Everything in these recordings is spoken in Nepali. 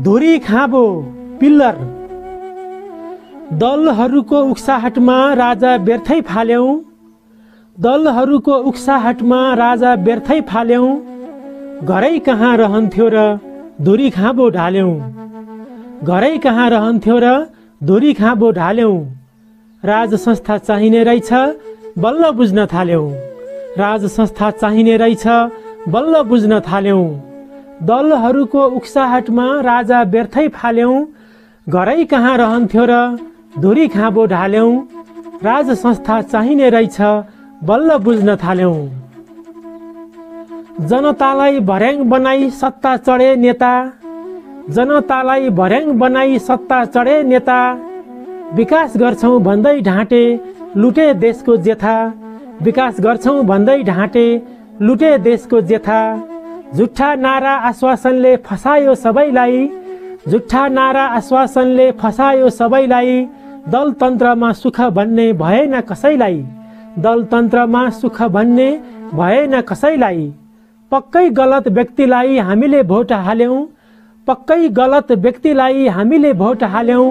धुरी खाँबो पिल्लर। दलहरूको उक्साहटमा राजा व्यर्थै फाल्यौं, दलहरूको उक्साहटमा राजा व्यर्थै फाल्यौं। घरै कहाँ रहन्थ्यो र धुरी खाँबो ढाल्यौं, घरै कहाँ रहन्थ्यो र धुरी खाँबो ढाल्यौं। राज संस्था चाहिने रहेछ बल्ल बुझ्न थाल्यौं, राज संस्था चाहिने रहेछ बल्ल बुझ्न थाल्यौं। दलहरूको उक्साहटमा राजा व्यर्थै फाल्यौं, घरै कहाँ रहन्थ्यो र धुरी खाँबो ढाल्यौं। राज संस्था चाहिने रहेछ बल्ल बुझ्न थाल्यौं। जनतालाई भर्याङ बनाई सत्ता चढे नेता, जनतालाई भर्याङ बनाई सत्ता चढे नेता। विकास गर्छौं भन्दै ढाँटे लुटे देशको जेथा, विकास गर्छौं भन्दै ढाँटे लुटे देशको जेथा। झुट्टा नारा आश्वासनले फसायो सबैलाई, झुट्टा नारा आश्वासनले फसायो सबैलाई। दलतन्त्रमा सुख भन्ने भएन कसैलाई, दलतन्त्रमा सुख भन्ने भएन कसैलाई। पक्कै गलत व्यक्तिलाई हामीले भोट हाल्यौं, पक्कै गलत व्यक्तिलाई हामीले भोट हाल्यौं।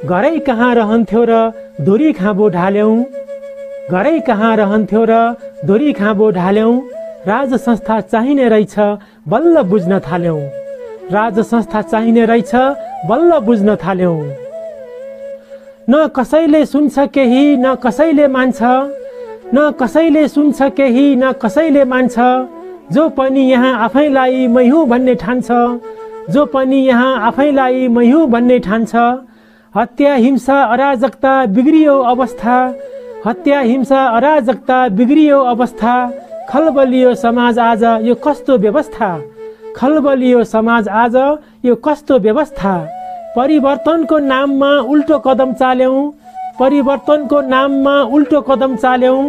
घरै कहाँ रहन्थ्यो र धुरी खाँबो ढाल्यौं, घरै कहाँ रहन्थ्यो र धुरी खाँबो ढाल्यौं। राज संस्था चाहिने रहेछ बल्ल बुझ्न थाल्यौं, राज संस्था चाहिने रहेछ बल्ल बुझ्न थाल्यौं। न कसैले सुन्छ केही न कसैले मान्छ, न कसैले सुन्छ केही न कसैले मान्छ। जो पनि यहाँ आफैलाई मै हुँ भन्ने ठान्छ, जो पनि यहाँ आफैलाई मै हुँ भन्ने ठान्छ। हत्या हिंसा अराजकता बिग्रियो अवस्था, हत्या हिंसा अराजकता बिग्रियो अवस्था। खलबलियो समाज आज यो कस्तो व्यवस्था, खलबलियो समाज आज यो कस्तो व्यवस्था। परिवर्तनको नाममा उल्टो कदम चाल्यौं, परिवर्तनको नाममा उल्टो कदम चाल्यौं।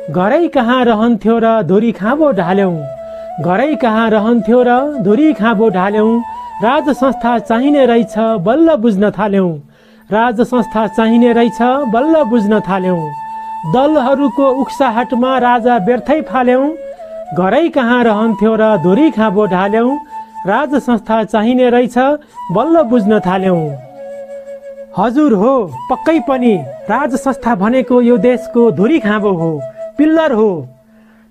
घरै कहाँ रहन्थ्यो र धुरी खाँबो ढाल्यौं, घरै कहाँ रहन्थ्यो र धुरी खाँबो ढाल्यौं। राज संस्था चाहिने रहेछ बल्ल बुझ्न थाल्यौं, राज संस्था चाहिने रहेछ बल्ल बुझ्न थाल्यौं। दलहरूको उक्साहटमा राजा व्यर्थै फाल्यौं, घरै कहाँ रहन्थ्यो र धुरी खाँबो ढाल्यौं। राज संस्था चाहिने रहेछ बल्ल बुझ्न थाल्यौं। हजुर हो पक्कै पनि राज संस्था भनेको यो देशको धुरी खाँबो हो, पिल्लर हो।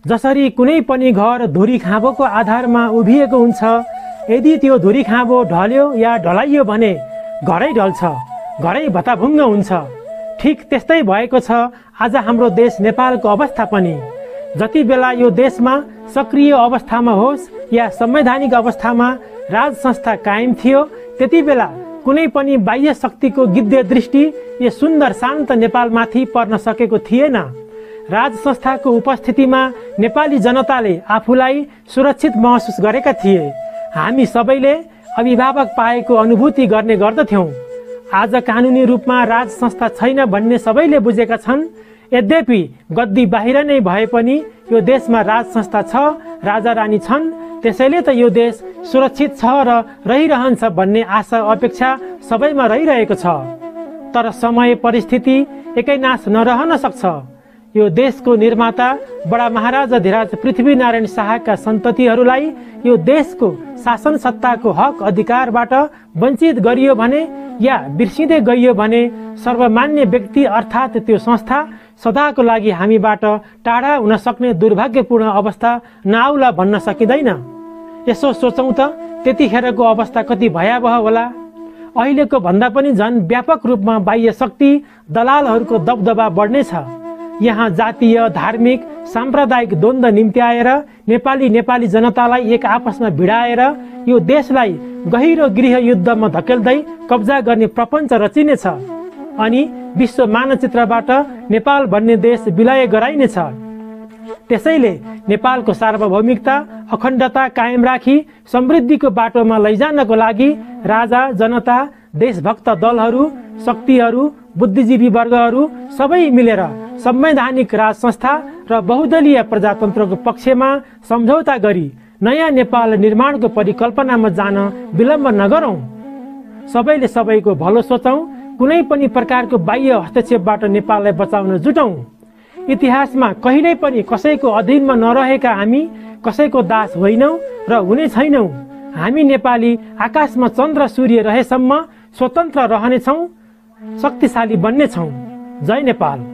जसरी कुनै पनि घर धुरी खाँबोको आधारमा उभिएको हुन्छ, यदि त्यो धुरी खाँबो ढल्यो या ढलाइयो भने घरै ढल्छ, घरै भताभुङ्ग हुन्छ। ठिक त्यस्तै भएको छ आज हाम्रो देश नेपालको अवस्था पनि। जति बेला यो देशमा सक्रिय अवस्थामा होस् या संवैधानिक अवस्थामा राज संस्था कायम थियो, त्यति बेला कुनै पनि बाह्य शक्तिको गिद्धे दृष्टि यो सुन्दर शान्त नेपालमाथि पर्न सकेको थिएन। राज संस्थाको उपस्थितिमा नेपाली जनताले आफूलाई सुरक्षित महसुस गरेका थिए। हामी सबैले अभिभावक पाएको अनुभूति गर्ने गर्दथ्यौं। आज कानुनी रूपमा राज संस्था छैन भन्ने सबैले बुझेका छन्। यद्यपि गद्दी बाहिर नै भए पनि यो देशमा राज संस्था छ, राजा रानी छन्। त्यसैले त यो देश सुरक्षित छ र रहिरहन्छ भन्ने आशा अपेक्षा सबैमा रहिरहेको छ। तर समय परिस्थिति एकै नाश नरहन सक्छ। यो देशको निर्माता बडा महाराजा धिराज पृथ्वीनारायण शाहका सन्ततिहरूलाई यो देशको शासन सत्ताको हक अधिकारबाट वञ्चित गरियो भने या बिर्सिँदै गइयो भने सर्वमान्य व्यक्ति अर्थात् त्यो संस्था सदाको लागि हामीबाट टाढा हुन सक्ने दुर्भाग्यपूर्ण अवस्था नआउला भन्न सकिँदैन। यसो सोचौँ त त्यतिखेरको अवस्था कति भयावह होला। अहिलेको भन्दा पनि झन् व्यापक रूपमा बाह्य शक्ति दलालहरूको दबदबा बढ्नेछ। यहाँ जातीय धार्मिक साम्प्रदायिक द्वन्द्व निम्त्याएर नेपाली जनतालाई एक आपसमा भिडाएर यो देशलाई गहिरो गृह युद्धमा धकेल्दै कब्जा गर्ने प्रपञ्च रचिनेछ अनि विश्व मानचित्रबाट नेपाल भन्ने देश विलय गराइनेछ। त्यसैले नेपालको सार्वभौमिकता अखण्डता कायम राखी समृद्धिको बाटोमा लैजानको लागि राजा जनता देशभक्त दलहरू शक्तिहरू बुद्धिजीवी वर्गहरू सबै मिलेर संवैधानिक राज संस्था र बहुदलीय प्रजातन्त्रको पक्षमा सम्झौता गरी नयाँ नेपाल निर्माणको परिकल्पनामा जान विलम्ब नगरौं। सबैले सबैको भलो सोचौं, कुनै पनि प्रकारको बाह्य हस्तक्षेपबाट नेपाललाई बचाउन जुटौं। इतिहासमा कहिल्यै पनि कसैको अधीनमा नरहेका हामी कसैको दास होइनौं र हुने छैनौं। हामी नेपाली आकाशमा चन्द्र सूर्य रहेसम्म स्वतन्त्र रहनेछौँ, शक्तिशाली बन्नेछौँ। जय नेपाल।